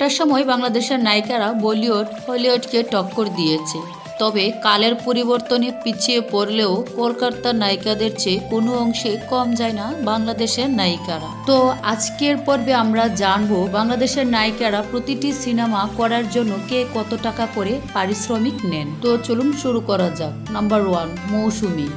একটা সময় বাংলাদেশের নায়িকারা বলিউড হলিউডকে টক্কর দিয়েছে। তবে কালের পরিবর্তনে পিছিয়ে পড়লেও কলকাতার নায়িকাদের চেয়ে কোনো অংশে কম যায় না বাংলাদেশের নায়িকারা। তো আজকের পর্বে আমরা জানবো বাংলাদেশের নায়িকারা প্রতিটি সিনেমা করার জন্য কে কত টাকা করে পারিশ্রমিক নেন। তো চলুন শুরু করা যাক। নাম্বার 1, মৌসুমী।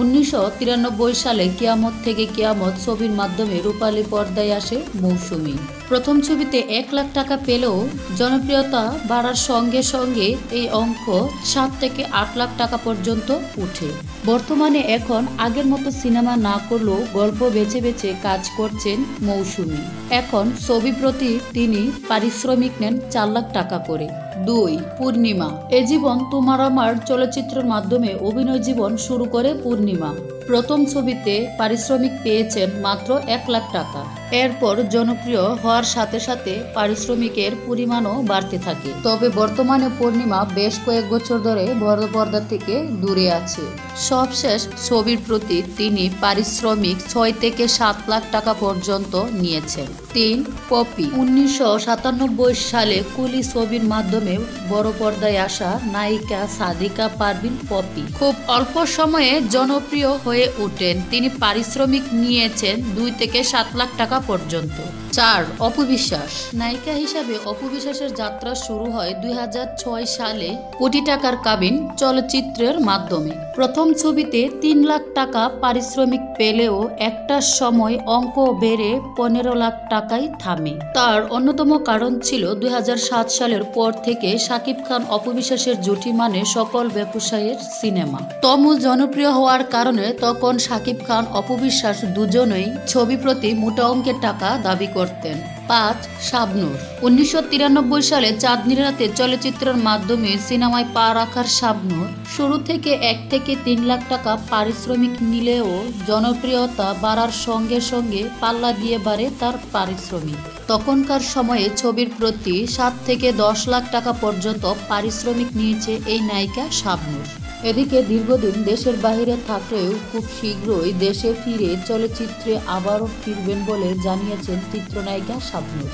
1993 সালে কিয়ামত থেকে কিয়ামত ছবির মাধ্যমে রূপালী পর্দায় আসে মৌসুমী। প্রথম ছবিতে 1 লাখ টাকা পেলেও জনপ্রিয়তা বাড়ার সঙ্গে সঙ্গে এই অঙ্ক 7 থেকে 8 লাখ টাকা পর্যন্ত উঠে। বর্তমানে এখন আগের মতো সিনেমা না করলেও গল্প বেছে বেছে কাজ করছেন মৌসুমী। এখন ছবি প্রতি তিনি পারিশ্রমিক নেন 4 লাখ টাকা করে। 2, পূর্ণিমা। এ জীবন তোমার আমার চলচ্চিত্রের মাধ্যমে অভিনয় জীবন শুরু করে পূর্ণিমা। প্রথম ছবিতে পারিশ্রমিক পেয়েছেন মাত্র 1 লাখ টাকা। এরপর জনপ্রিয় হওয়ার সাথে সাথে পারিশ্রমিকের পরিমাণও বাড়তে থাকে। তবে বর্তমানে পূর্ণিমা বেশ কয়েক বছর ধরে বড় পর্দা থেকে দূরে আছে। সবশেষ ছবির প্রতি তিনি পারিশ্রমিক 6 থেকে 7 লাখ টাকা পর্যন্ত নিয়েছেন। 3, পপি। 1997 সালে কুলি ছবির মাধ্যমে বড় পর্দায় আসা নায়িকা সাদিকা পারভিন পপি খুব অল্প সময়ে জনপ্রিয় হয়ে ওঠেন। তিনি পারিশ্রমিক নিয়েছেন 2 থেকে 7 লাখ টাকা পর্যন্ত। 4, অপু বিশ্বাস। নায়িকা হিসাবে অপু বিশ্বাসের যাত্রা শুরু হয় 2006 সালে কোটি টাকার কাবিন চলচ্চিত্রের মাধ্যমে। প্রথম ছবিতে 3 লাখ টাকা পারিশ্রমিক পেলেও একটা সময় অঙ্ক বেড়ে 15 লাখ টাকায় থামে। তার অন্যতম কারণ ছিল 2007 সালের পর থেকে শাকিব খান অপু বিশ্বাসের জুটি মানে সকল ব্যবসায়ের সিনেমা। তমুল জনপ্রিয় হওয়ার কারণে তখন শাকিব খান অপু বিশ্বাস দুজনেই ছবি প্রতি মোটা অঙ্কের টাকা দাবি করতেন। 5, শাবনূর। 1993 সালে চাঁদনীর রাতে চলচ্চিত্রের মাধ্যমে সিনেমায় পা রাখার শাবনূর শুরু থেকে 1 থেকে 3 লাখ টাকা পারিশ্রমিক নিলেও জনপ্রিয়তা বাড়ার সঙ্গে সঙ্গে পাল্লা দিয়ে বাড়ে তার পারিশ্রমিক। তখনকার সময়ে ছবির প্রতি 7 থেকে 10 লাখ টাকা পর্যন্ত পারিশ্রমিক নিয়েছে এই নায়িকা শাবনূর। এদিকে দীর্ঘদিন দেশের বাইরে থাকলেও খুব শীঘ্রই দেশে ফিরে চলচ্চিত্রে আবারও ফিরবেন বলে জানিয়েছেন চিত্রনায়িকা শাবনূর।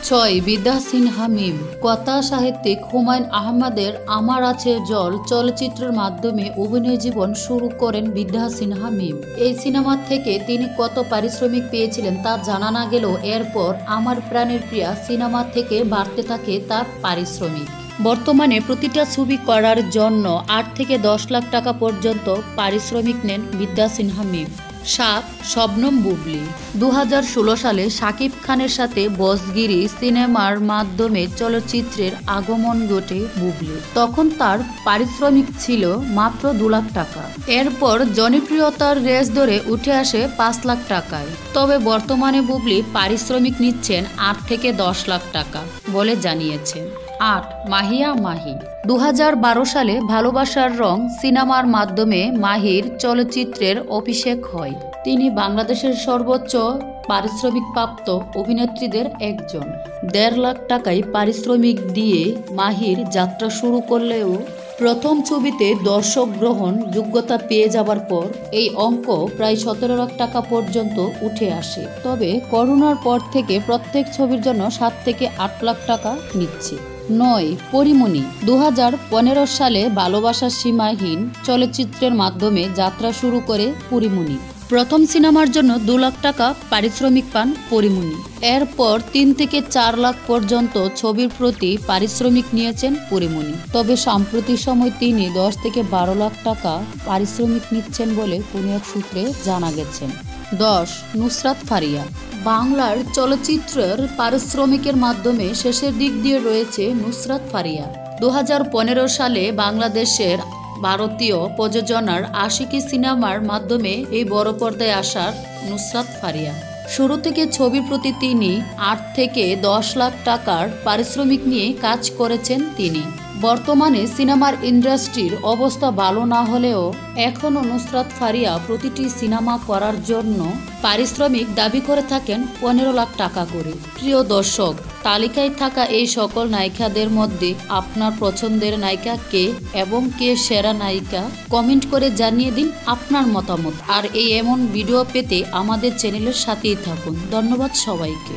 6, বিদ্যা সিনহা মিম। কথা সাহিত্যিক হুমায়ুন আহমেদের আমার আছে জল চলচ্চিত্রের মাধ্যমে অভিনয় জীবন শুরু করেন বিদ্যা সিনহা মিম। এই সিনেমা থেকে তিনি কত পারিশ্রমিক পেয়েছিলেন তা জানা না গেলেও এরপর আমার প্রাণের প্রিয়া সিনেমা থেকে বাড়তে থাকে তার পারিশ্রমিক। বর্তমানে প্রতিটা ছবি করার জন্য 8 থেকে 10 লাখ টাকা পর্যন্ত পারিশ্রমিক নেন বিদ্যা সিনহা মিম। 7, শবনম বুবলী। 2016 সালে শাকিব খানের সাথে বসগিরি সিনেমার মাধ্যমে চলচ্চিত্রের আগমন ঘটে বুবলী। তখন তার পারিশ্রমিক ছিল মাত্র 2 লাখ টাকা। এরপর জনপ্রিয়তার রেস ধরে উঠে আসে 5 লাখ টাকায়। তবে বর্তমানে বুবলী পারিশ্রমিক নিচ্ছেন 8 থেকে 10 লাখ টাকা বলে জানিয়েছেন। 8, মাহিয়া মাহি। 2012 সালে ভালোবাসার রং সিনেমার মাধ্যমে মাহির চলচ্চিত্রের অভিষেক হয়। তিনি বাংলাদেশের সর্বোচ্চ পারিশ্রমিক প্রাপ্ত অভিনেত্রীদের একজন। 1.5 লাখ টাকায় পারিশ্রমিক দিয়ে মাহির যাত্রা শুরু করলেও প্রথম ছবিতে দর্শক গ্রহণ যোগ্যতা পেয়ে যাবার পর এই অঙ্ক প্রায় 17 লাখ টাকা পর্যন্ত উঠে আসে। তবে করোনার পর থেকে প্রত্যেক ছবির জন্য 7 থেকে 8 লাখ টাকা নিচ্ছে। 9, পরিমণি। 2015 সালে ভালোবাসা সীমাহীন চলচ্চিত্রের মাধ্যমে যাত্রা শুরু করে পরিমণি। প্রথম সিনেমার জন্য 2 লাখ টাকা পারিশ্রমিক পান পরিমণি। এরপর 3 থেকে 4 লাখ পর্যন্ত ছবির প্রতি পারিশ্রমিক নিয়েছেন পরিমণি। তবে সাম্প্রতিক সময় তিনি 10 থেকে 12 লাখ টাকা পারিশ্রমিক নিচ্ছেন বলে কোনো এক সূত্রে জানা গেছেন। 10, নুসরাত ফারিয়া। বাংলার চলচ্চিত্রের পারিশ্রমিকের মাধ্যমে শেষের দিক দিয়ে রয়েছে নুসরাত ফারিয়া। 2015 সালে বাংলাদেশের ভারতীয় প্রযোজনার আশিকি সিনেমার মাধ্যমে এই বড় পর্দায় আসার নুসরাত ফারিয়া। শুরু থেকে ছবির প্রতি তিনি 8 থেকে 10 লাখ টাকার পারিশ্রমিক নিয়ে কাজ করেছেন তিনি। বর্তমানে সিনেমার ইন্ডাস্ট্রির অবস্থা ভালো না হলেও এখনও নুসরাত ফারিয়া প্রতিটি সিনেমা করার জন্য পারিশ্রমিক দাবি করে থাকেন 15 লাখ টাকা করে। প্রিয় দর্শক, তালিকায় থাকা এই সকল নায়িকাদের মধ্যে আপনার পছন্দের নায়িকা কে এবং কে সেরা নায়িকা কমেন্ট করে জানিয়ে দিন আপনার মতামত। আর এই এমন ভিডিও পেতে আমাদের চ্যানেলের সাথেই থাকুন। ধন্যবাদ সবাইকে।